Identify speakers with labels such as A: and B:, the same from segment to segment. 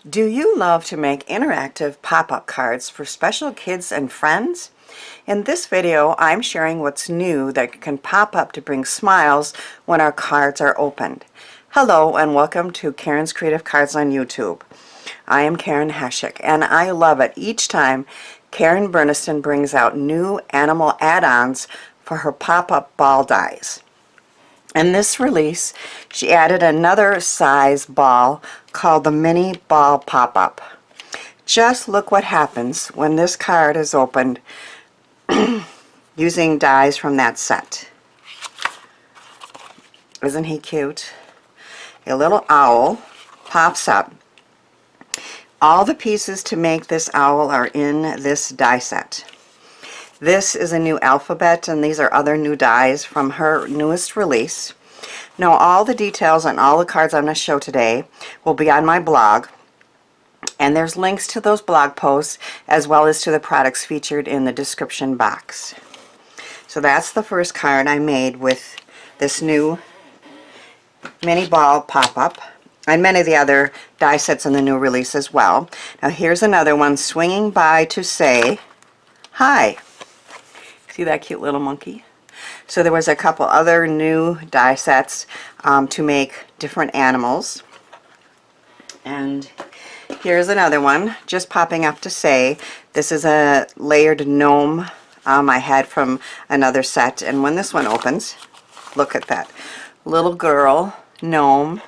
A: Do you love to make interactive pop-up cards for special kids and friends? In this video, I'm sharing what's new that can pop up to bring smiles when our cards are opened. Hello and welcome to Karen's Creative Cards on YouTube. I am Karen Heshik and I love it each time Karen Burniston brings out new animal add-ons for her pop-up ball dies. In this release, she added another size ball called the mini ball pop-up. Just look what happens when this card is opened using dies from that set. Isn't he cute? A little owl pops up. All the pieces to make this owl are in this die set. This is a new alphabet, and these are other new dies from her newest release. Now, all the details on all the cards I'm going to show today will be on my blog, and there's links to those blog posts as well as to the products featured in the description box. So that's the first card I made with this new mini ball pop-up, and many of the other die sets in the new release as well. Now here's another one, swinging by to say hi. See that cute little monkey? So there was a couple other new die sets to make different animals. And here's another one, just popping up to say this is a layered gnome I had from another set. And when this one opens, look at that little girl gnome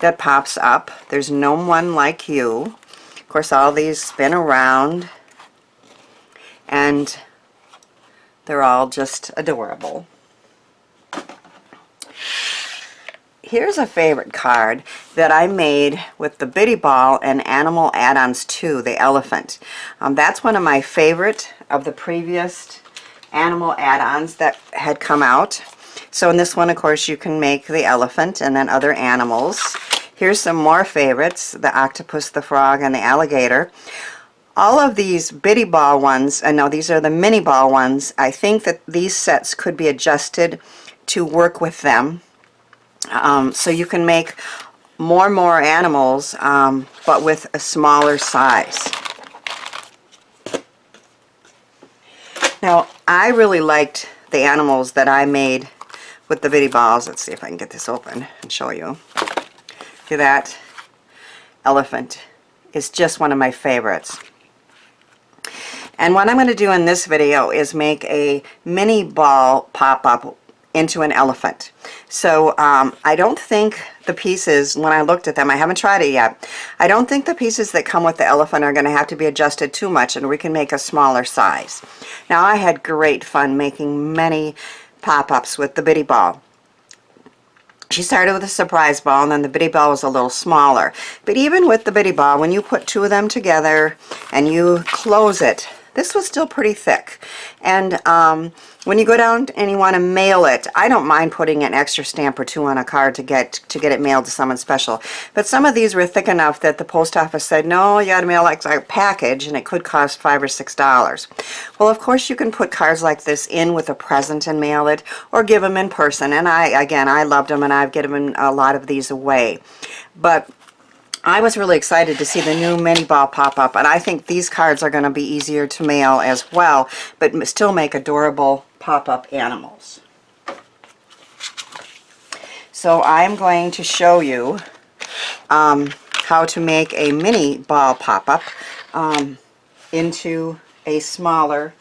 A: that pops up. There's gnome one like you. Of course, all these spin around and they're all just adorable. Here's a favorite card that I made with the Bitty Ball and Animal Add-ons 2, the elephant. That's one of my favorite of the previous animal add-ons that had come out. So in this one, of course, you can make the elephant and then other animals. Here's some more favorites, the octopus, the frog, and the alligator. All of these Bitty Ball ones, and no, these are the mini ball ones, I think that these sets could be adjusted to work with them. So you can make more animals, but with a smaller size. Now, I really liked the animals that I made with the Bitty Balls. Let's see if I can get this open and show you. See that? Elephant is just one of my favorites. And what I'm going to do in this video is make a mini ball pop-up into an elephant. So I don't think the pieces, when I looked at them, I haven't tried it yet, I don't think the pieces that come with the elephant are going to have to be adjusted too much, and we can make a smaller size. Now, I had great fun making many pop-ups with the Bitty Ball. She started with a surprise ball, and then the Bitty Ball was a little smaller. But even with the Bitty Ball, when you put two of them together and you close it, this was still pretty thick. And when you go down and you want to mail it, I don't mind putting an extra stamp or two on a card to get it mailed to someone special. But some of these were thick enough that the post office said, no, you got to mail like a package, and it could cost $5 or $6. Well, of course, you can put cards like this in with a present and mail it, or give them in person. And I loved them, and I've given a lot of these away. But I was really excited to see the new mini ball pop-up, and I think these cards are going to be easier to mail as well, but still make adorable pop-up animals. So I'm going to show you how to make a mini ball pop-up into a smaller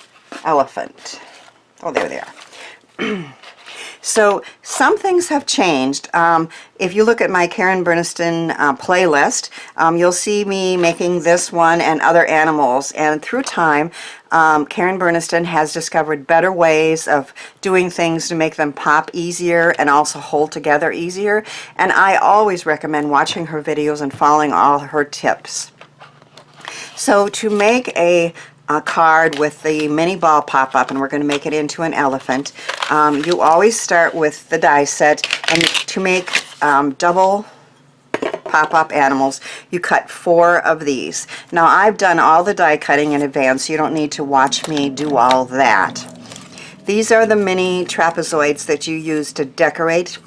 A: elephant. Oh, there they are. So some things have changed. If you look at my Karen Burniston playlist, you'll see me making this one and other animals. And through time, Karen Burniston has discovered better ways of doing things to make them pop easier and also hold together easier. And I always recommend watching her videos and following all her tips. So to make a card with the mini ball pop-up, and we're going to make it into an elephant, you always start with the die set, and to make double pop-up animals, you cut 4 of these. Now, I've done all the die cutting in advance, so you don't need to watch me do all that. These are the mini trapezoids that you use to decorate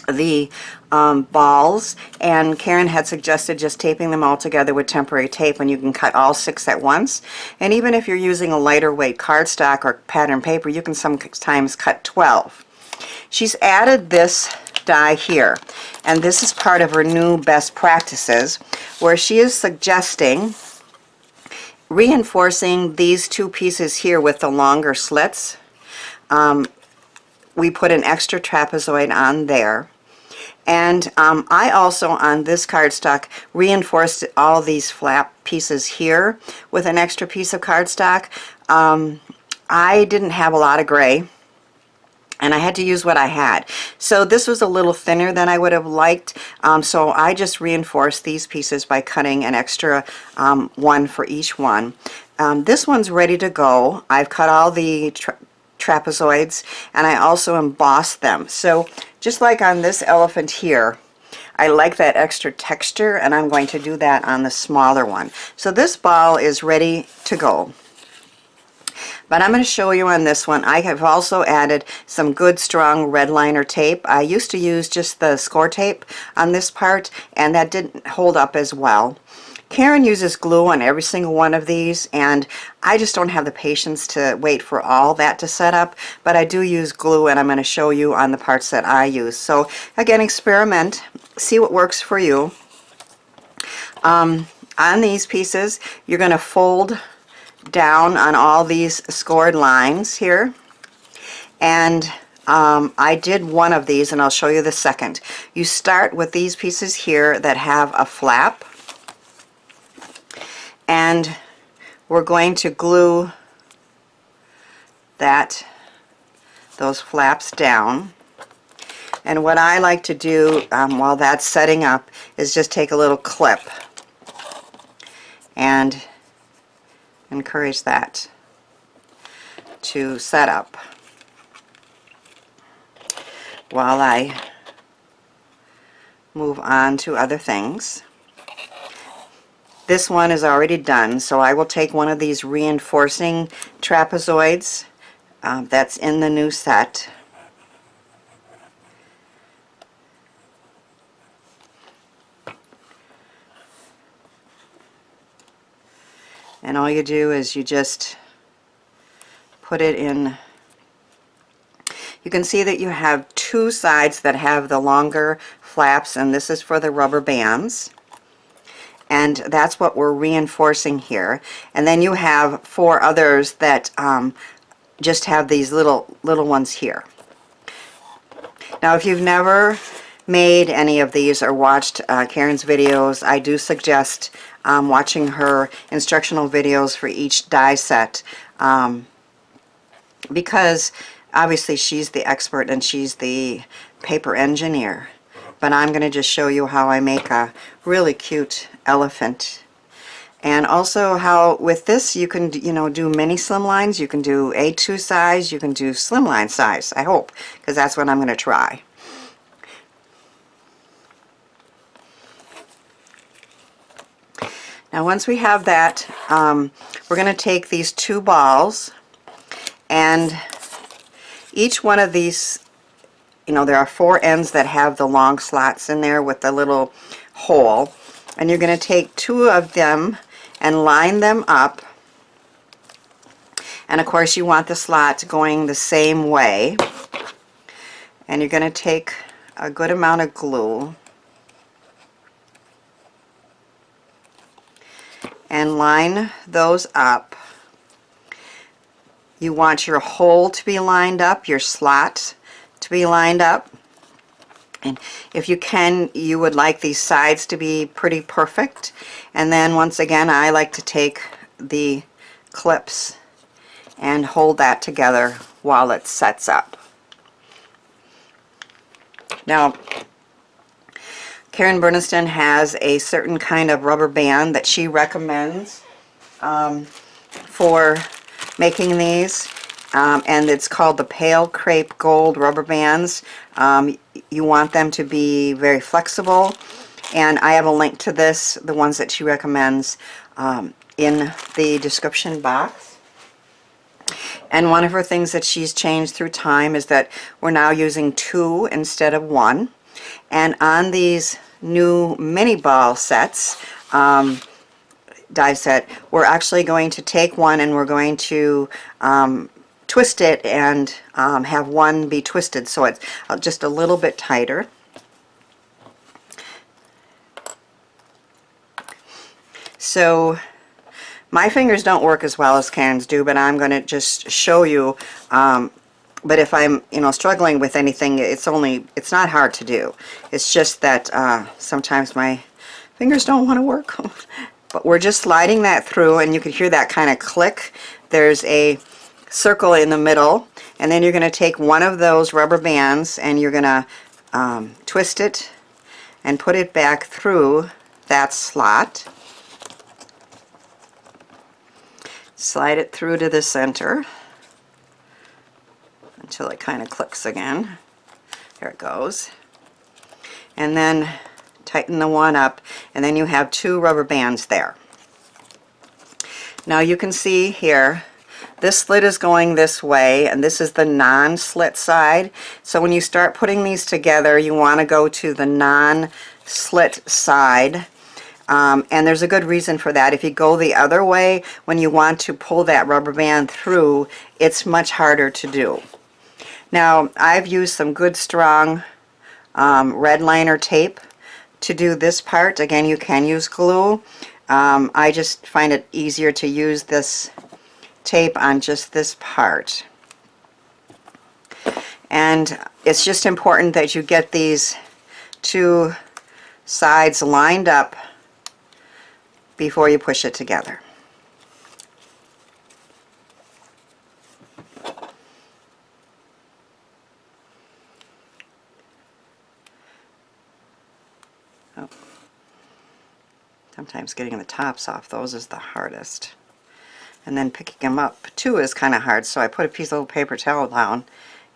A: the balls, and Karen had suggested just taping them all together with temporary tape, and you can cut all 6 at once. And even if you're using a lighter weight cardstock or pattern paper, you can sometimes cut 12. She's added this die here, and this is part of her new best practices, where she is suggesting reinforcing these 2 pieces here with the longer slits. We put an extra trapezoid on there. And I also, on this cardstock, reinforced all these flap pieces here with an extra piece of cardstock. I didn't have a lot of gray, and I had to use what I had. So this was a little thinner than I would have liked, so I just reinforced these pieces by cutting an extra one for each one. This one's ready to go. I've cut all the trapezoids, and I also embossed them. So just like on this elephant here, I like that extra texture, and I'm going to do that on the smaller one. So this ball is ready to go. But I'm going to show you on this one. I have also added some good strong red liner tape. I used to use just the score tape on this part, and that didn't hold up as well. Karen uses glue on every single one of these, and I just don't have the patience to wait for all that to set up, but I do use glue, and I'm going to show you on the parts that I use. So again, experiment, see what works for you. On these pieces, you're going to fold down on all these scored lines here, and I did one of these, and I'll show you the second. You start with these pieces here that have a flap, and we're going to glue those flaps down. And what I like to do while that's setting up is just take a little clip and encourage that to set up while I move on to other things. This one is already done, so I will take one of these reinforcing trapezoids that's in the new set. And all you do is you just put it in. You can see that you have 2 sides that have the longer flaps, and this is for the rubber bands. And that's what we're reinforcing here. And then you have 4 others that just have these little ones here. Now, if you've never made any of these or watched Karen's videos, I do suggest watching her instructional videos for each die set, because obviously she's the expert and she's the paper engineer. But I'm going to just show you how I make a really cute elephant. And also how with this you can do mini slimlines, you can do A2 size, you can do slimline size, I hope, because that's what I'm going to try. Now once we have that, we're going to take these 2 balls, and each one of these, there are 4 ends that have the long slots in there with the little hole, and you're going to take 2 of them and line them up, and of course you want the slots going the same way, and you're going to take a good amount of glue and line those up. You want your hole to be lined up, your slot to be lined up, and if you can, you would like these sides to be pretty perfect. And then once again, I like to take the clips and hold that together while it sets up. Now, Karen Burniston has a certain kind of rubber band that she recommends for making these, and it's called the Pale Crepe Gold rubber bands. You want them to be very flexible, and I have a link to this, the ones that she recommends, in the description box. And one of her things that she's changed through time is that we're now using 2 instead of 1. And on these new mini ball sets, die set, we're actually going to take one and we're going to twist it and have one be twisted so it's just a little bit tighter. So my fingers don't work as well as Karen's do, but I'm going to just show you. But if I'm, struggling with anything, it's not hard to do. It's just that sometimes my fingers don't want to work. But we're just sliding that through, and you can hear that kind of click. There's a circle in the middle, and then you're going to take one of those rubber bands and you're going to twist it and put it back through that slot. Slide it through to the center until it kind of clicks again. There it goes. And then tighten the one up, and then you have two rubber bands there. Now you can see here, this slit is going this way, and this is the non-slit side. So when you start putting these together, you want to go to the non-slit side. And there's a good reason for that. If you go the other way, when you want to pull that rubber band through, it's much harder to do. Now, I've used some good strong red liner tape to do this part. Again, you can use glue. I just find it easier to use this tape on just this part. And it's just important that you get these two sides lined up before you push it together. Oh. Sometimes getting the tops off those is the hardest. And then picking them up too is kind of hard, so I put a piece of paper towel down,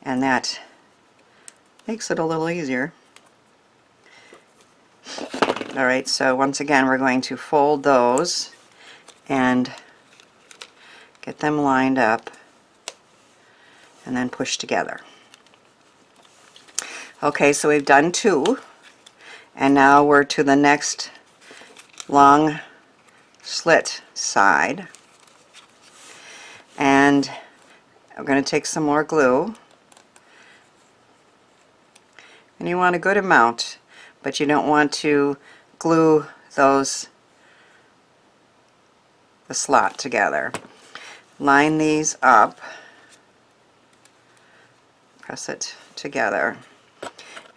A: and that makes it a little easier. Alright, so once again we're going to fold those and get them lined up and then push together. Okay, so we've done two, and now we're to the next long slit side. And I'm going to take some more glue. And you want a good amount, but you don't want to glue the slot together. Line these up, press it together,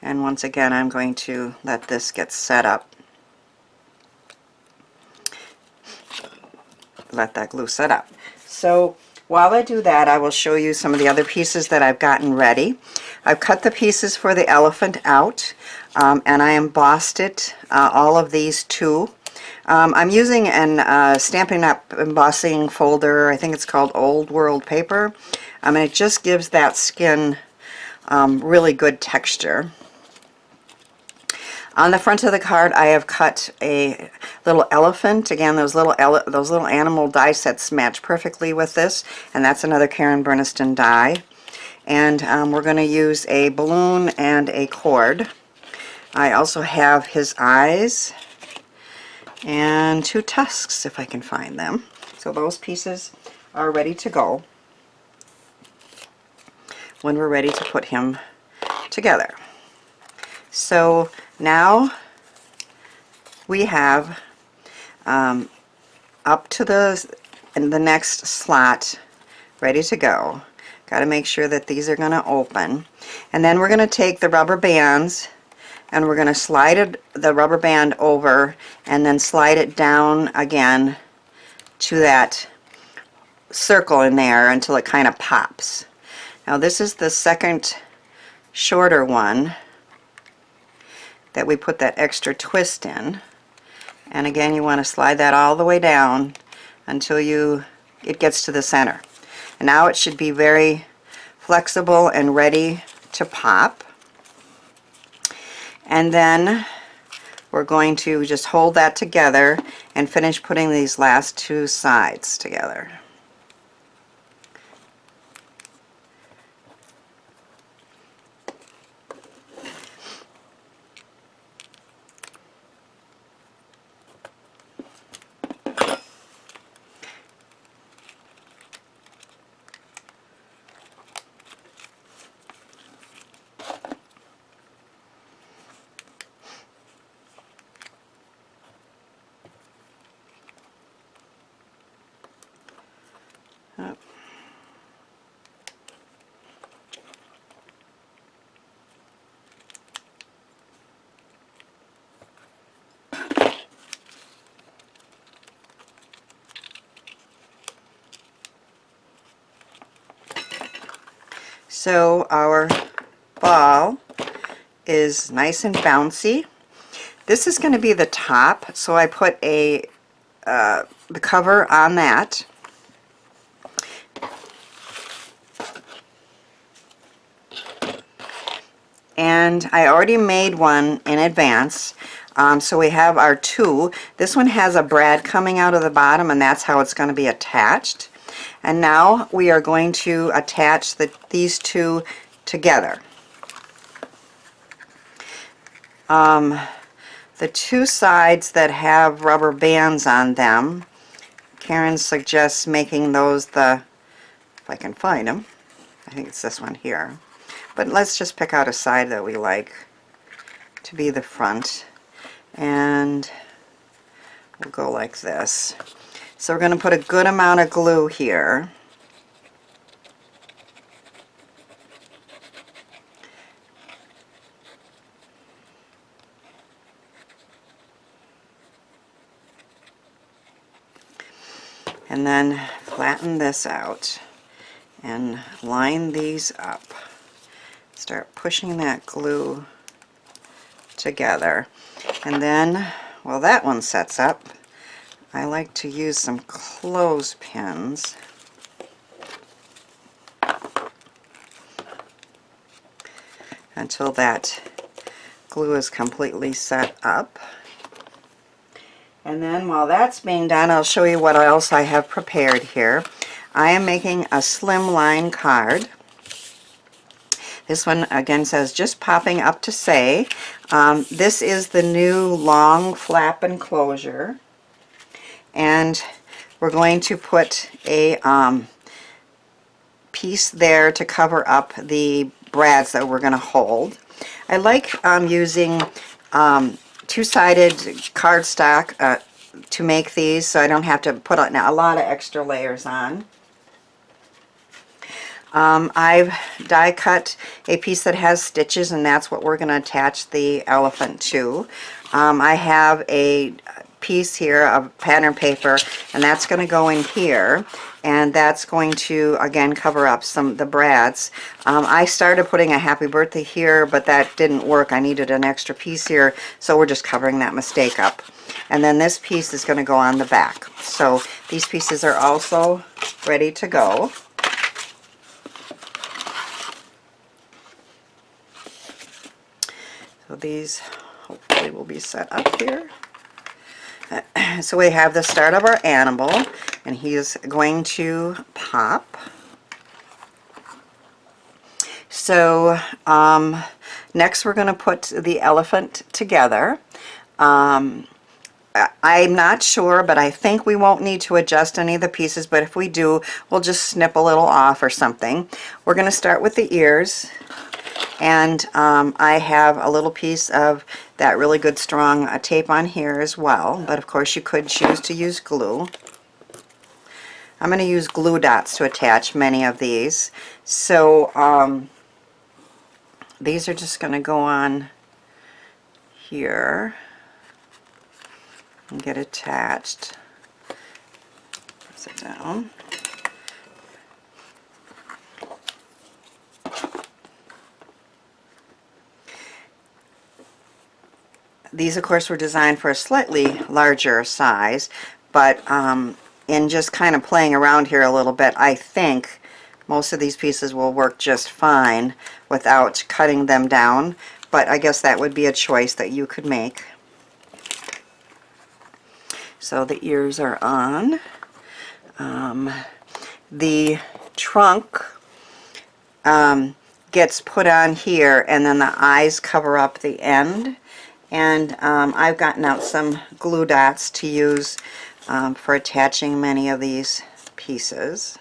A: and once again I'm going to let this get set up. Let that glue set up. So while I do that, I will show you some of the other pieces that I've gotten ready. I've cut the pieces for the elephant out, and I embossed it, all of these too. I'm using an Stampin' Up! Embossing folder. I think it's called Old World paper. And it just gives that skin really good texture. On the front of the card, I have cut a little elephant. Again, those little animal die sets match perfectly with this, and that's another Karen Burniston die. And we're going to use a balloon and a cord. I also have his eyes and two tusks, if I can find them. So those pieces are ready to go when we're ready to put him together. So now we have up to the next slot ready to go. Got to make sure that these are going to open. And then we're going to take the rubber bands and we're going to slide the rubber band over and then slide it down again to that circle in there until it kind of pops. Now this is the second shorter one that we put that extra twist in, and again you want to slide that all the way down until it gets to the center. And now it should be very flexible and ready to pop. And then we're going to just hold that together and finish putting these last two sides together. Oh. So our ball is nice and bouncy. This is going to be the top, so I put the cover on that. And I already made one in advance. So we have our two. This one has a brad coming out of the bottom, and that's how it's going to be attached. And now we are going to attach these two together. The two sides that have rubber bands on them, Karen suggests making those if I can find them, I think it's this one here. But let's just pick out a side that we like to be the front. And we'll go like this. So we're going to put a good amount of glue here. And then flatten this out and line these up. Start pushing that glue together. And then, while that one sets up, I like to use some clothespins until that glue is completely set up. And then while that's being done, I'll show you what else I have prepared here. I am making a slimline card. This one again says just popping up to say. This is the new long flap enclosure. And we're going to put a piece there to cover up the brads that we're going to hold. I like using two-sided cardstock to make these, so I don't have to put a lot of extra layers on. I've die cut a piece that has stitches, and that's what we're going to attach the elephant to. I have a piece here of pattern paper, and that's going to go in here, and that's going to again cover up the brads. I started putting a happy birthday here, but that didn't work. I needed an extra piece here, so we're just covering that mistake up. And then this piece is going to go on the back. So these pieces are also ready to go. So these hopefully will be set up here. So we have the start of our animal, and he is going to pop. So next we're going to put the elephant together. I'm not sure, but I think we won't need to adjust any of the pieces, but if we do, we'll just snip a little off or something. We're going to start with the ears. And I have a little piece of that really good strong tape on here as well, but of course you could choose to use glue. I'm going to use glue dots to attach many of these. So these are just going to go on here and get attached. Press it down. These, of course, were designed for a slightly larger size, but in just kind of playing around here a little bit, I think most of these pieces will work just fine without cutting them down, but I guess that would be a choice that you could make. So the ears are on. The trunk gets put on here, and then the eyes cover up the end. And I've gotten out some glue dots to use for attaching many of these pieces.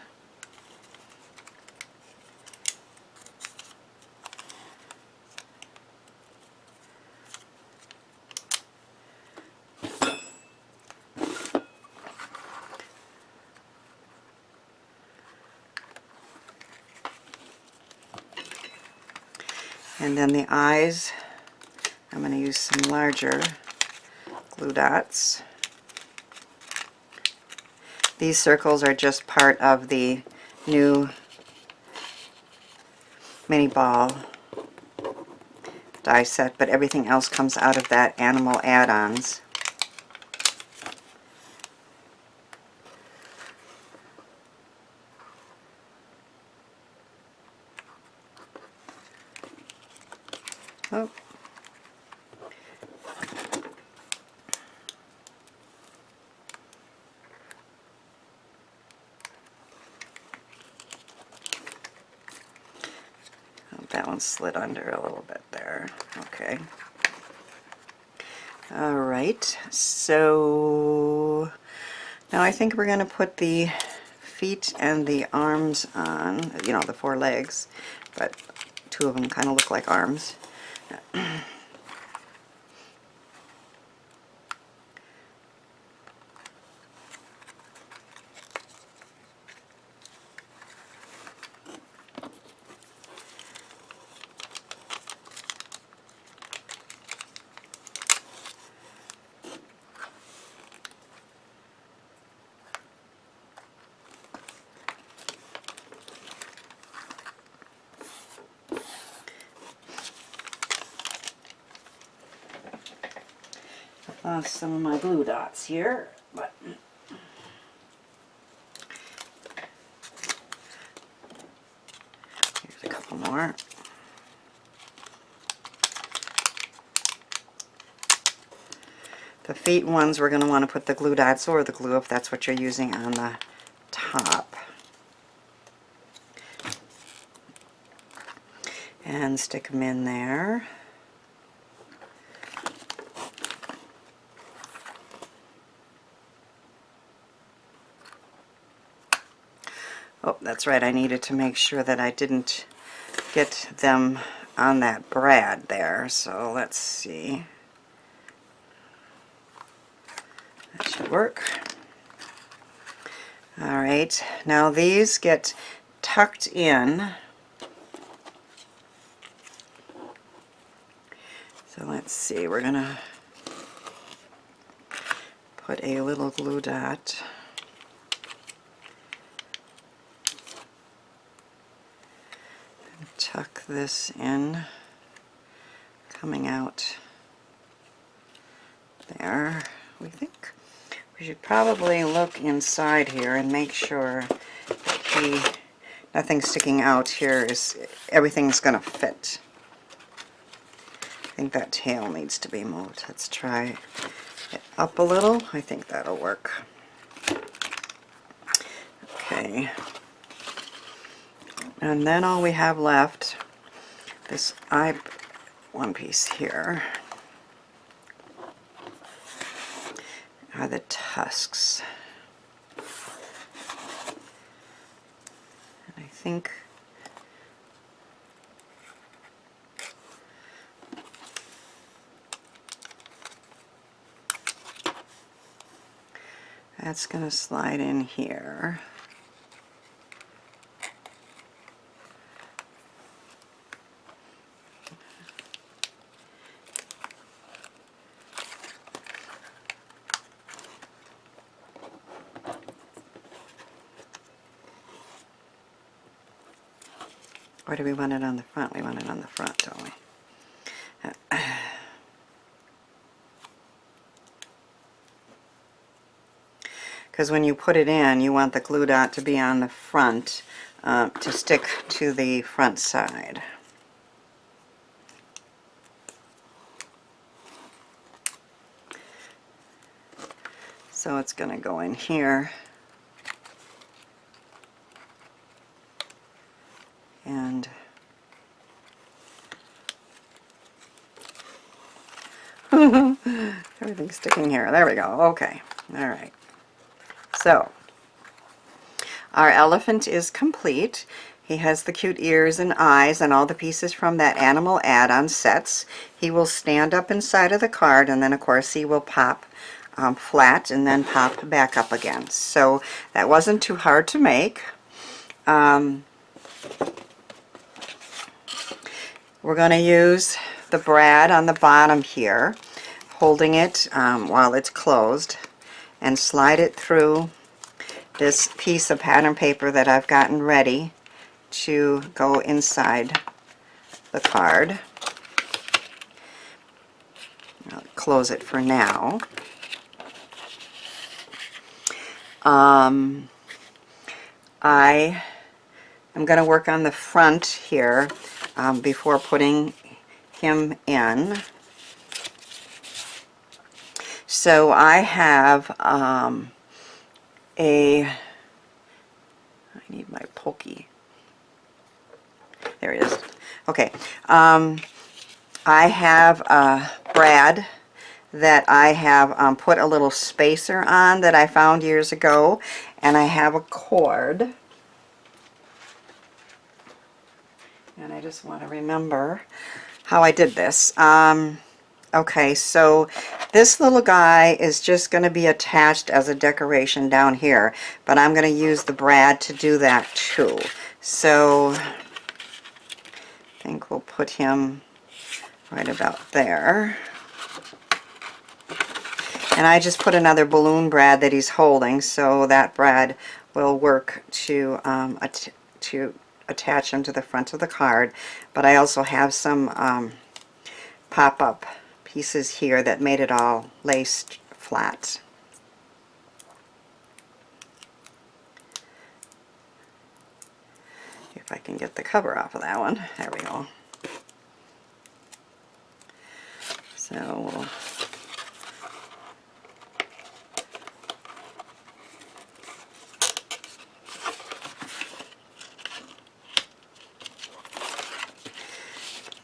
A: And then the eyes, I'm going to use some larger glue dots. These circles are just part of the new mini ball die set, but everything else comes out of that animal add-ons. Oh. That one slid under a little bit there. Okay. All right. So now I think we're going to put the feet and the arms on, you know, the 4 legs, but 2 of them kind of look like arms. Lost some of my glue dots here, but here's a couple more. The feet ones, we're going to want to put the glue dots or the glue if that's what you're using on the top. And stick them in there. Oh, that's right, I needed to make sure that I didn't get them on that brad there, so let's see. That should work. Alright, now these get tucked in. So let's see, we're going to put a little glue dot tuck this in, coming out there. We think we should probably look inside here and make sure that nothing sticking out here is, everything's going to fit. I think that tail needs to be moved. Let's try it up a little. I think that'll work. Okay. And then all we have left, this one piece here, are the tusks. And I think that's going to slide in here. Or do we want it on the front? We want it on the front, don't we? Because when you put it in, you want the glue dot to be on the front to stick to the front side. So it's going to go in here. And everything's sticking here. There we go. Okay. All right. So our elephant is complete. He has the cute ears and eyes and all the pieces from that animal add-on sets. He will stand up inside of the card, and then of course he will pop flat and then pop back up again. So that wasn't too hard to make. We're going to use the brad on the bottom here, holding it while it's closed, and slide it through this piece of pattern paper that I've gotten ready to go inside the card. I'll close it for now. I am going to work on the front here before putting him in. So I have I need my pokey. There it is. Okay. I have a brad that I have put a little spacer on that I found years ago, and I have a cord. And I just want to remember how I did this. Okay, so this little guy is just going to be attached as a decoration down here, but I'm going to use the brad to do that too. So I think we'll put him right about there. And I just put another balloon brad that he's holding, so that brad will work to attach him to the front of the card. But I also have some pop-up pieces here that made it all laced flat. If I can get the cover off of that one. There we go. So we'll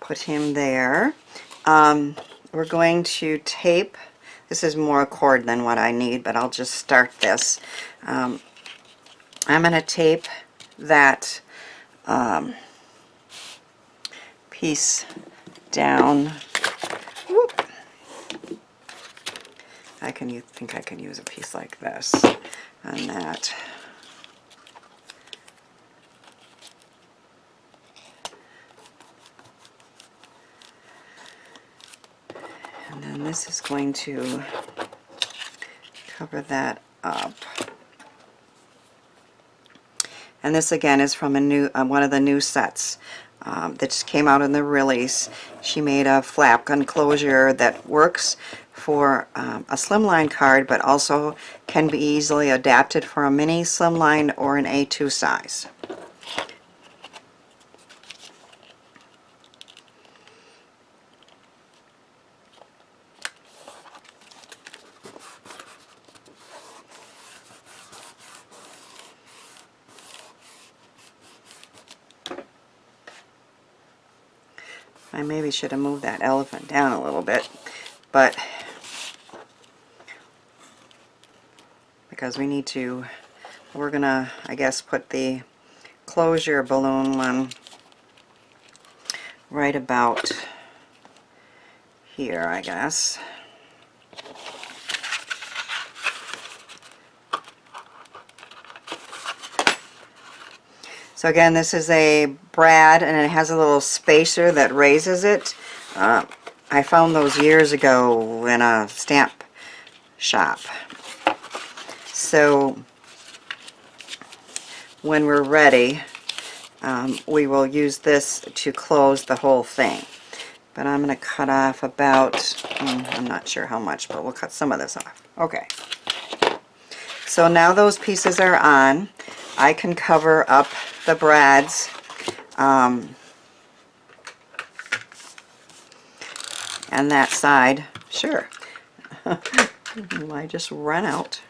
A: put him there. We're going to tape. This is more cord than what I need, but I'll just start this. I'm going to tape that piece down. Whoop. Think I can use a piece like this on that. And then this is going to cover that up. And this again is from a new one of the new sets that just came out in the release. She made a flap gun closure that works for a slimline card, but also can be easily adapted for a mini slimline or an A2 size. I maybe should have moved that elephant down a little bit, but because we need to, we're gonna, I guess, put the closure balloon one right about here, I guess. So again, this is a brad, and it has a little spacer that raises it. I found those years ago in a stamp shop. So when we're ready, we will use this to close the whole thing. But I'm going to cut off about, I'm not sure how much, but we'll cut some of this off. Okay. So now those pieces are on. I can cover up the brads and that side. Sure. I just run out.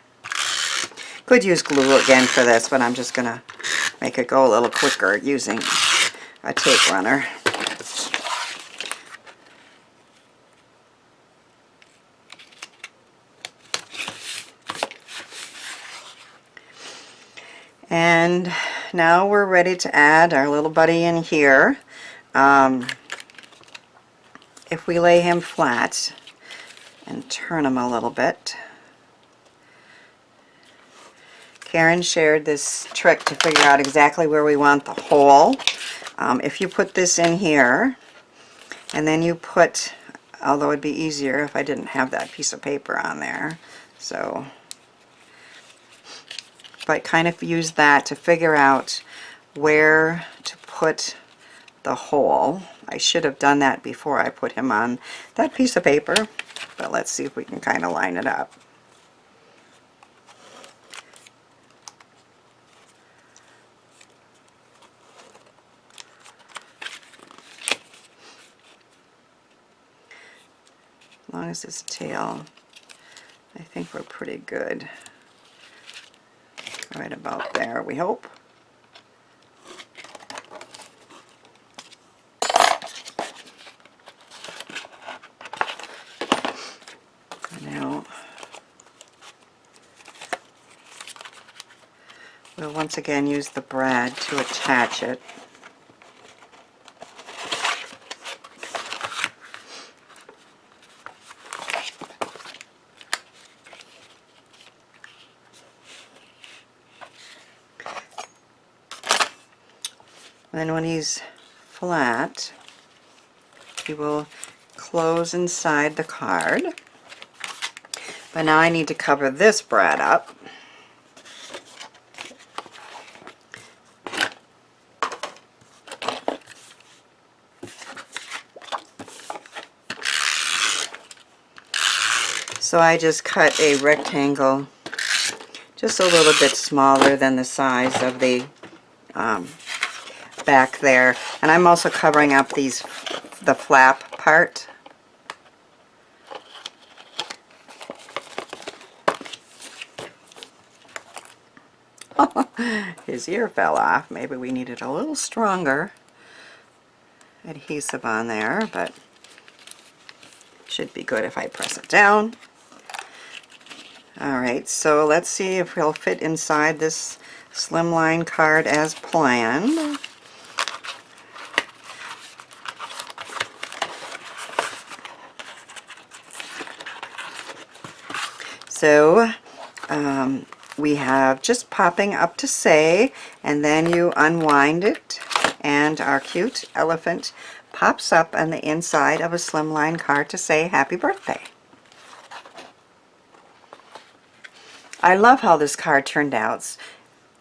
A: Could use glue again for this, but I'm just going to make it go a little quicker using a tape runner. And now we're ready to add our little buddy in here. If we lay him flat and turn him a little bit. Karen shared this trick to figure out exactly where we want the hole. If you put this in here And then you put, although it'd be easier if I didn't have that piece of paper on there, so, but kind of use that to figure out where to put the hole. I should have done that before I put him on that piece of paper, but let's see if we can kind of line it up. As long as his tail, I think we're pretty good. Right about there, we hope. Now, we'll once again use the brad to attach it. And then when he's flat, he will close inside the card. But now I need to cover this brad up. So I just cut a rectangle just a little bit smaller than the size of the back there, and I'm also covering up the flap part. His ear fell off. Maybe we needed a little stronger adhesive on there, but it should be good if I press it down. Alright, so let's see if he'll fit inside this slimline card as planned. So we have just popping up to say, and then you unwind it, and our cute elephant pops up on the inside of a slimline card to say happy birthday. I love how this card turned out.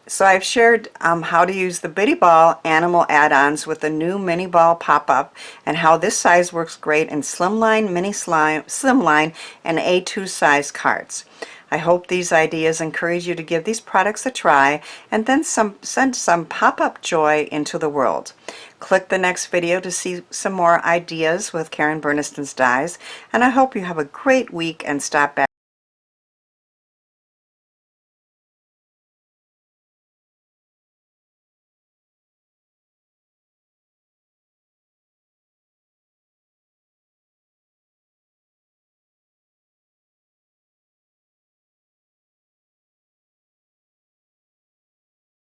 A: So I've shared how to use the Bitty Ball animal add-ons with the new mini ball pop-up, and how this size works great in slimline, slimline, and A2 size cards. I hope these ideas encourage you to give these products a try, and then send some pop-up joy into the world. Click the next video to see some more ideas with Karen Burniston's dies, and I hope you have a great week and stop back